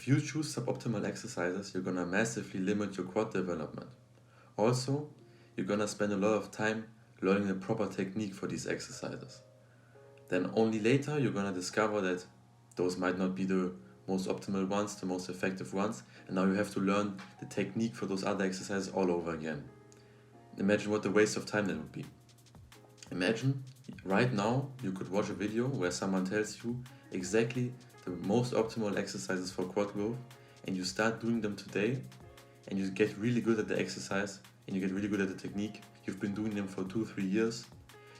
If you choose suboptimal exercises, you're gonna massively limit your quad development. Also, you're gonna spend a lot of time learning the proper technique for these exercises. Then only later you're gonna discover that those might not be the most optimal ones, the most effective ones, and now you have to learn the technique for those other exercises all over again. Imagine what a waste of time that would be. Imagine right now you could watch a video where someone tells you exactly the most optimal exercises for quad growth, and you start doing them today, and you get really good at the exercise, and you get really good at the technique. You've been doing them for 2-3 years.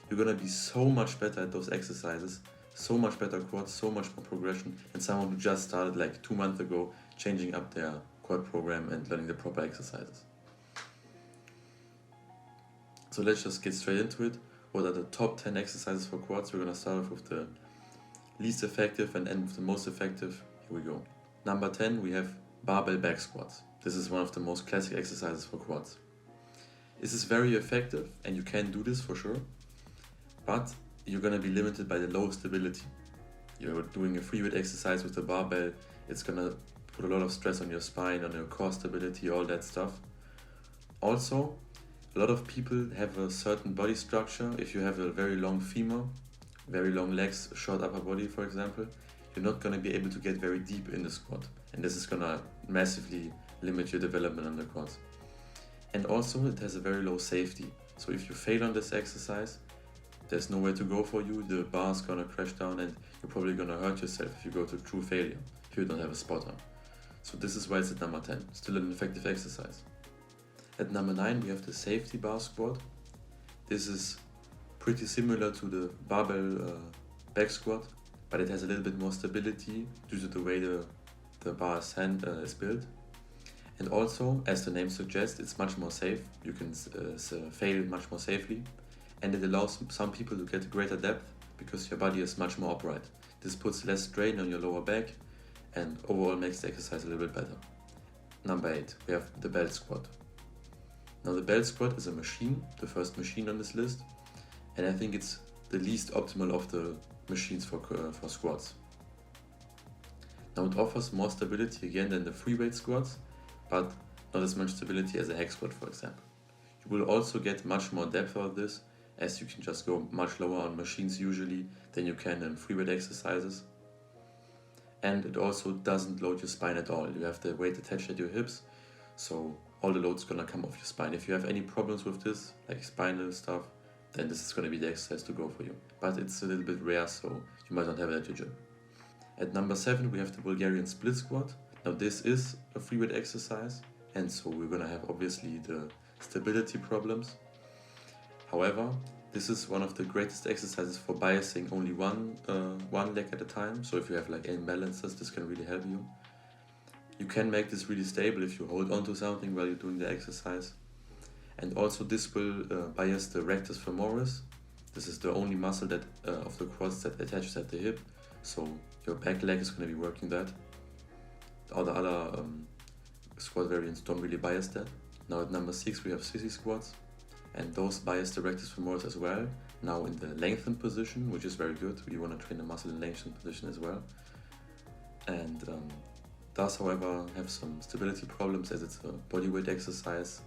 You're gonna be so much better at those exercises, so much better quads, so much more progression than someone who just started like 2 months ago changing up their quad program and learning the proper exercises. So let's just get straight into it. What are the top 10 exercises for quads? We're gonna start off with the least effective and end with the most effective. Here we go. Number 10, we have barbell back squats. This is one of the most classic exercises for quads. This is very effective and you can do this for sure, but you're gonna be limited by the low stability. You're doing a free weight exercise with the barbell, it's gonna put a lot of stress on your spine, on your core stability, all that stuff. Also, a lot of people have a certain body structure. If you have a very long femur, very long legs, short upper body, for example, you're not going to be able to get very deep in the squat. And this is going to massively limit your development on the quads. And also, it has a very low safety. So if you fail on this exercise, there's nowhere to go for you. The bar is going to crash down and you're probably going to hurt yourself if you go to true failure, if you don't have a spotter. So this is why it's at number 10. Still an effective exercise. At number 9, we have the safety bar squat. This is pretty similar to the barbell back squat, but it has a little bit more stability due to the way the bar is built. And also, as the name suggests, it's much more safe. You can fail much more safely, and it allows some people to get greater depth because your body is much more upright. This puts less strain on your lower back and overall makes the exercise a little bit better. Number 8, we have the belt squat. Now the belt squat is a machine, the first machine on this list, and I think it's the least optimal of the machines for squats. Now it offers more stability again than the free weight squats, but not as much stability as a hack squat, for example. You will also get much more depth out of this, as you can just go much lower on machines usually than you can in free weight exercises. And it also doesn't load your spine at all. You have the weight attached at your hips, so all the load's gonna come off your spine. If you have any problems with this, like spinal stuff, then this is gonna be the exercise to go for you. But it's a little bit rare, so you might not have it at your gym. At number 7, we have the Bulgarian split squat. Now this is a free weight exercise, and so we're gonna have obviously the stability problems. However, this is one of the greatest exercises for biasing only one leg at a time. So if you have like imbalances, this can really help you. You can make this really stable if you hold on to something while you're doing the exercise. And also this will bias the rectus femoris. This is the only muscle that of the quads that attaches at the hip. So your back leg is going to be working that. All the other squat variants don't really bias that. Now at number 6 we have sissy squats. And those bias the rectus femoris as well. Now in the lengthened position, which is very good. We want to train the muscle in lengthened position as well. And does, however, have some stability problems as it's a bodyweight exercise.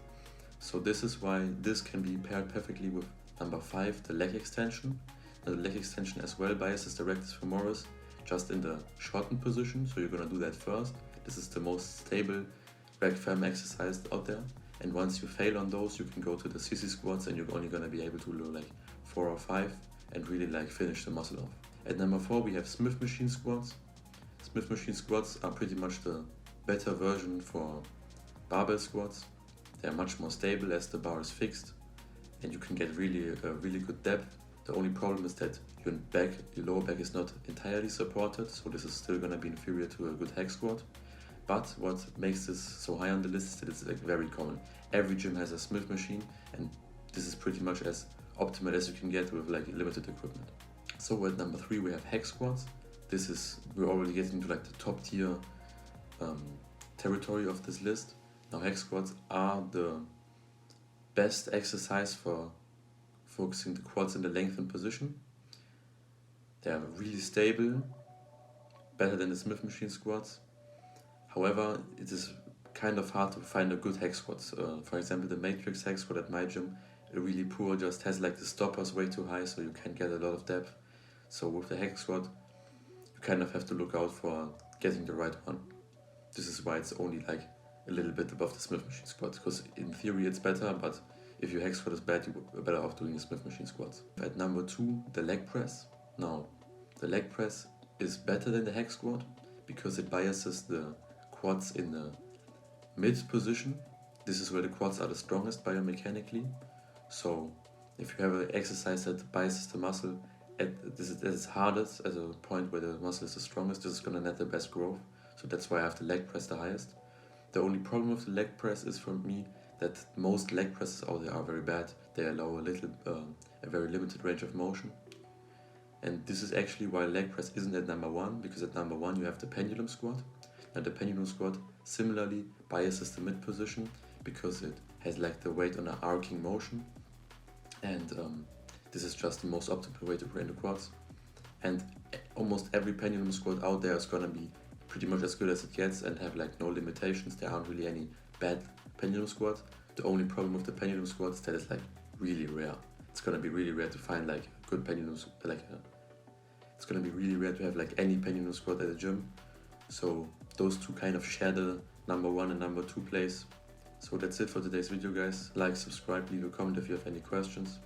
So this is why this can be paired perfectly with number 5, the leg extension. Now, the leg extension as well biases the rectus femoris, just in the shortened position. So you're going to do that first. This is the most stable rec fem exercise out there. And once you fail on those, you can go to the sissy squats and you're only going to be able to do like 4 or 5 and really like finish the muscle off. At number 4, we have Smith machine squats. Smith machine squats are pretty much the better version for barbell squats. They are much more stable as the bar is fixed and you can get really good depth. The only problem is that your lower back is not entirely supported, so this is still going to be inferior to a good hack squat. But what makes this so high on the list is that it's like very common. Every gym has a Smith machine and this is pretty much as optimal as you can get with like limited equipment. So at number 3 we have hack squats. We're already getting to like the top tier territory of this list. Now hack squats are the best exercise for focusing the quads in the lengthened position. They are really stable, better than the Smith machine squats. However, it is kind of hard to find a good hack squat. For example, the matrix hack squat at my gym, really poor, just has like the stoppers way too high, so you can't get a lot of depth. So with the hack squat, you kind of have to look out for getting the right one. This is why it's only like a little bit above the Smith machine squat, because in theory it's better, but if your hack squat is bad, you're better off doing the Smith machine squats. At number 2, the leg press. Now, the leg press is better than the hack squat because it biases the quads in the mid position. This is where the quads are the strongest biomechanically. So if you have an exercise that biases the muscle at its hardest, at a point where the muscle is the strongest, this is going to net the best growth. So that's why I have the leg press the highest. The only problem with the leg press is for me that most leg presses out there are very bad. They allow a very limited range of motion. And this is actually why leg press isn't at number 1, because at number 1 you have the pendulum squat. And the pendulum squat similarly biases the mid position because it has like the weight on an arcing motion. And this is just the most optimal way to train the quads. And almost every pendulum squat out there is gonna be pretty much as good as it gets and have like no limitations. There aren't really any bad pendulum squats. The only problem with the pendulum squat is that it's like really rare. It's gonna be really rare to find like good pendulum, it's gonna be really rare to have like any pendulum squat at the gym. So those two kind of share the number 1 and number 2 place. So that's it for today's video, guys. Like, subscribe, leave a comment if you have any questions.